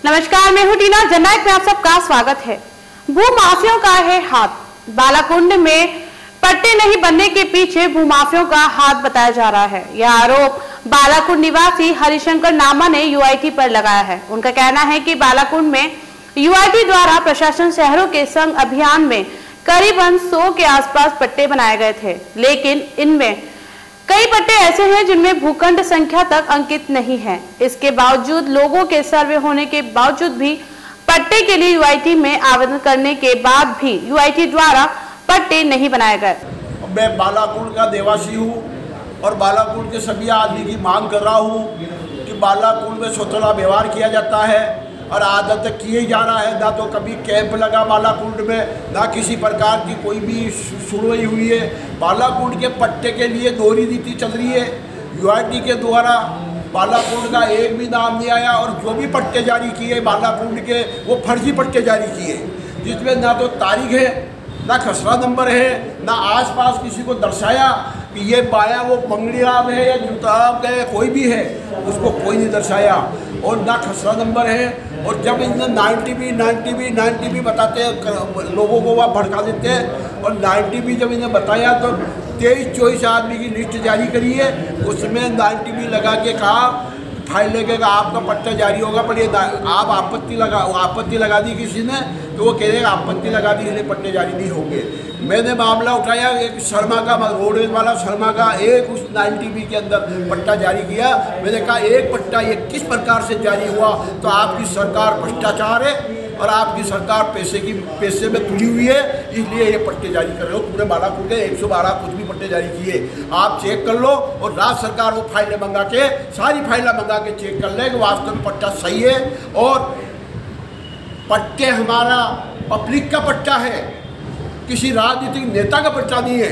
नमस्कार, मैं हूं टीना। जननायक में आप सबका स्वागत है। भूमाफियों का है हाथ। बालाकुंड में पट्टे नहीं बनने के पीछे भूमाफियों का हाथ बताया जा रहा है। यह आरोप बालाकुंड निवासी हरिशंकर नामा ने यूआईटी पर लगाया है। उनका कहना है कि बालाकुंड में यूआईटी द्वारा प्रशासन शहरों के संग अभियान में करीबन 100 के आसपास पट्टे बनाए गए थे, लेकिन इनमें कई पट्टे ऐसे हैं जिनमें भूखंड संख्या तक अंकित नहीं है। इसके बावजूद लोगों के सर्वे होने के बावजूद भी पट्टे के लिए यूआईटी में आवेदन करने के बाद भी यूआईटी द्वारा पट्टे नहीं बनाए गए। मैं बालाकुंड का देवासी हूँ और बालाकुंड के सभी आदमी की मांग कर रहा हूँ कि बालाकुंड में स्वतंत्र व्यवहार किया जाता है और आज तक किए ही जा रहा है। ना तो कभी कैंप लगा बालाकुंड में, ना किसी प्रकार की कोई भी सुनवाई हुई है। बालाकुंड के पट्टे के लिए दोहरी नीति चल रही है। यूआईटी के द्वारा बालाकुंड का एक भी नाम नहीं आया और जो भी पट्टे जारी किए बालाकुंड के, वो फर्जी पट्टे जारी किए, जिसमें ना तो तारीख है, ना खसरा नंबर है, ना आसपास किसी को दर्शाया कि ये पाया वो पंगड़ीराम है या जूताराम है, कोई भी है, उसको कोई नहीं दर्शाया और ना खसरा नंबर है। और जब इन्हें 90 भी बताते हैं लोगों को, वह भड़का देते हैं। और 90 भी जब इन्हें बताया तो 23-24 आदमी की लिस्ट जारी करी है, उसमें 90 भी लगा के कहा फाइल लेके आपका पट्टा जारी होगा, पर ये आप आपत्ति लगा दी किसी ने तो वो कह रहे आपत्ति लगा दी, इन्हें पट्टे जारी नहीं होंगे। मैंने मामला उठाया, एक शर्मा का रोडवेज वाला शर्मा का एक उस 90 के अंदर पट्टा जारी किया। मैंने कहा एक पट्टा ये किस प्रकार से जारी हुआ, तो आपकी सरकार भ्रष्टाचार है और आपकी सरकार पैसे में तुली हुई है, इसलिए ये पट्टे जारी कर रहे हो। पूरे बालाकुंड के 112 कुछ भी पट्टे जारी किए, आप चेक कर लो। और राज्य सरकार वो फाइलें मंगा के, सारी फाइलें मंगा के चेक कर ले कि वास्तव में पट्टा सही है। और पट्टे हमारा पब्लिक का पट्टा है, किसी राजनीतिक नेता का पट्टा नहीं है।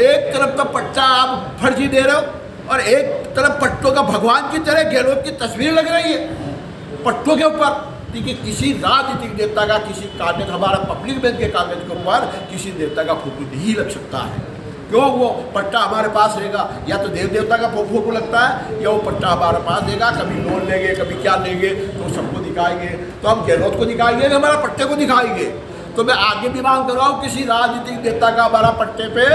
एक तरफ का पट्टा आप फर्जी दे रहे हो और एक तरफ पट्टों का भगवान की तरह गहलोत की तस्वीर लग रही है पट्टों के ऊपर। कि किसी राजनीतिक नेता का किसी कागज, हमारा पब्लिक बैंक के कागज के ऊपर किसी नेता का फोटो नहीं लग सकता है। क्यों? वो पट्टा हमारे पास रहेगा, या तो देव देवता का फोटो लगता है या वो पट्टा हमारे पास देगा। कभी लोन लेंगे, कभी क्या लेंगे, तो सबको दिखाएंगे। तो हम गहलोत को दिखाएंगे, हमारा पट्टे को दिखाएंगे। तो मैं आगे भी मांग कर रहा हूँ, किसी राजनीतिक नेता का हमारा पट्टे पे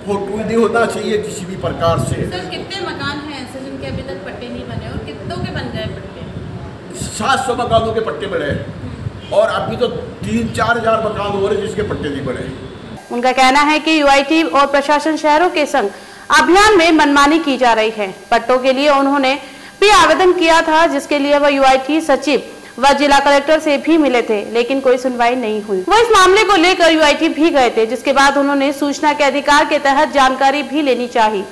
फोटो नहीं होना चाहिए किसी भी प्रकार से। सर, कितने मकान हैं ऐसे जिनके अभी तक पट्टे नहीं बने और कितनों के बन गए पट्टे? 700 मकानों के पट्टे बने हैं और अभी तो 3-4 हज़ार मकान हो रहे जिसके पट्टे नहीं बने। उनका कहना है कि यूआईटी और प्रशासन शहरों के संग अभियान में मनमानी की जा रही है। पट्टों के लिए उन्होंने भी आवेदन किया था, जिसके लिए वह यूआईटी सचिव व जिला कलेक्टर से भी मिले थे, लेकिन कोई सुनवाई नहीं हुई। वो इस मामले को लेकर यूआईटी भी गए थे, जिसके बाद उन्होंने सूचना के अधिकार के तहत जानकारी भी लेनी चाहिए,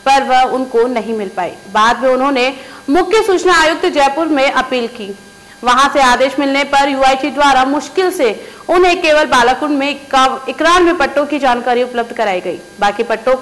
पर वह उनको नहीं मिल पाई। बाद में उन्होंने मुख्य सूचना आयुक्त जयपुर में अपील की। वहां से आदेश मिलने पर यूआईटी द्वारा मुश्किल से उन्हें केवल बालाकुंड में 91 पट्टों की जानकारी उपलब्ध कराई गई। बाकी पट्टों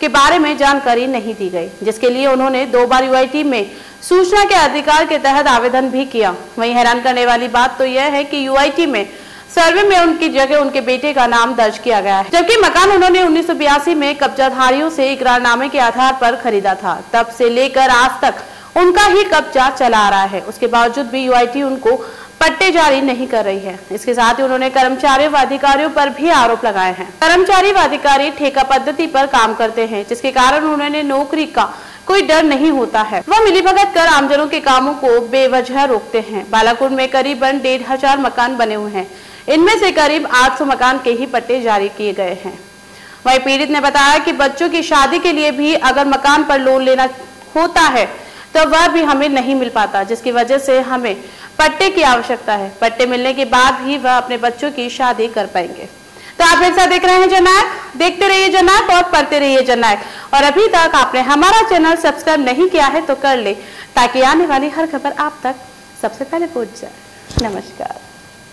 के बारे में जानकारी नहीं दी गई, जिसके लिए उन्होंने 2 बार यूआईटी में सूचना के अधिकार के तहत आवेदन भी किया। वहीं हैरान करने वाली बात तो यह है कि यूआईटी में सर्वे में उनकी जगह उनके बेटे का नाम दर्ज किया गया है, जबकि मकान उन्होंने 1982 में कब्जाधारियों से इकरारनामे के आधार पर खरीदा था। तब से लेकर आज तक उनका ही कब्जा चला आ रहा है। उसके बावजूद भी यूआईटी उनको पट्टे जारी नहीं कर रही है। इसके साथ ही उन्होंने कर्मचारियों व अधिकारियों पर भी आरोप लगाए हैं। कर्मचारी व अधिकारी ठेका पद्धति पर काम करते हैं, जिसके कारण उन्होंने नौकरी का कोई डर नहीं होता है। वह मिलीभगत कर आमजनों के कामों को बेवजह रोकते हैं। बालाकुंड में करीबन 1500 मकान बने हुए हैं। इनमें से करीब 800 मकान के ही पट्टे जारी किए गए हैं। वहीं पीड़ित ने बताया कि बच्चों की शादी के लिए भी अगर मकान पर लोन लेना होता है तो वह भी हमें नहीं मिल पाता, जिसकी वजह से हमें पट्टे की आवश्यकता है। पट्टे मिलने के बाद ही वह अपने बच्चों की शादी कर पाएंगे। तो आप एक साथ देख रहे हैं जननायक, देखते रहिए जननायक और पढ़ते रहिए जननायक। और अभी तक आपने हमारा चैनल सब्सक्राइब नहीं किया है तो कर ले, ताकि आने वाली हर खबर आप तक सबसे पहले पहुंच जाए। नमस्कार।